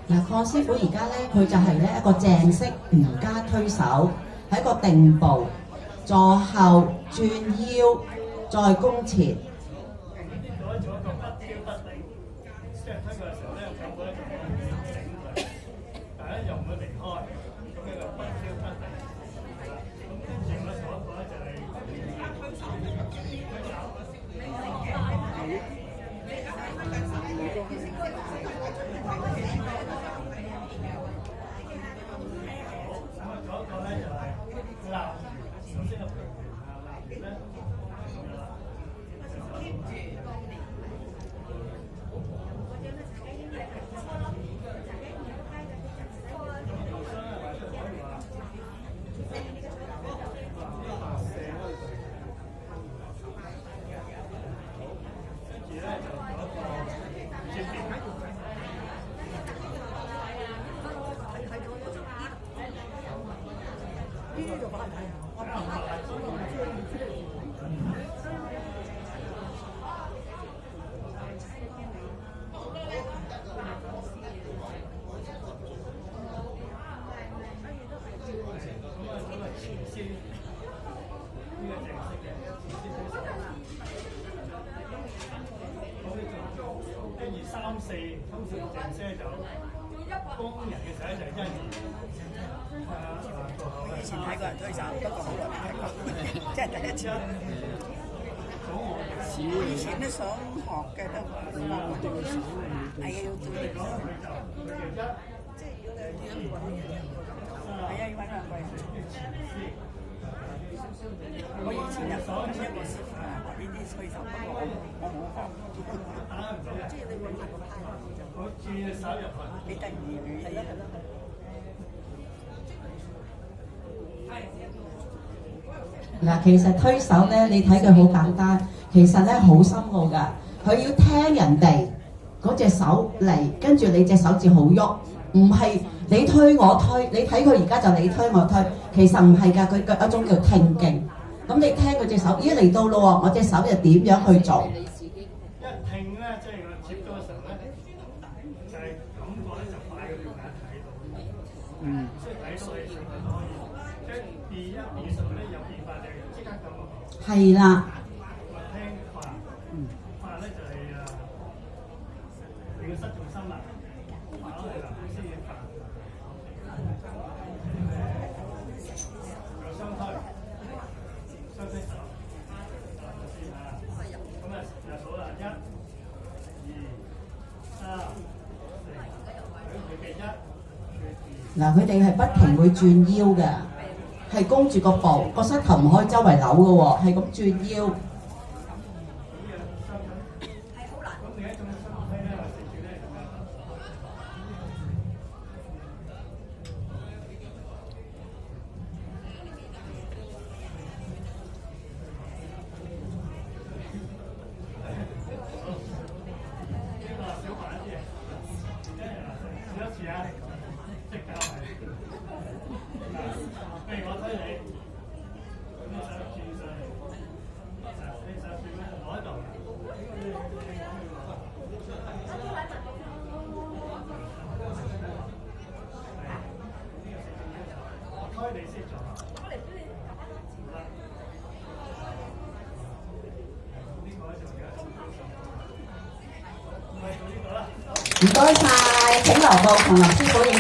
嗱，鄺師傅而家咧，佢就係咧一個正式瑜伽推手，喺一個定步，坐後轉腰，再弓前。以前睇過人推手，不過好耐未睇過，即係第一次。以前都想學嘅都，係啊要做啲。係啊，要揾兩個人。我以前入咗一個師傅啊，學呢啲推手，不過我冇學。即係你揾埋個派。我轉手入去，幾得意嘅。係咯。嗱，其實推手咧，你睇佢好簡單，其實咧好深奧㗎。佢要聽人哋嗰隻手嚟，跟住你隻手至好喐，唔係你推我推。你睇佢而家就你推我推，其實唔係㗎，佢有一種叫聽勁。咁你聽佢隻手，咦嚟到咯喎，我隻手又點樣去做？一聽咧，即係我接咗嘅時候咧，就係感覺咧就快過眼睇到。即係睇到你上面可以，即係變一變上咧有變化就即刻感覺。係啦。聽法，法咧就係你要失重心啦，法係啦，先要法。有雙推，雙推手。就數啦，1、2、3、4。嗱，佢哋係不停會轉腰嘅，係弓住個步，個膝頭唔可以周圍扭嘅喎，係咁轉腰。唔該晒，請留步同林師傅影。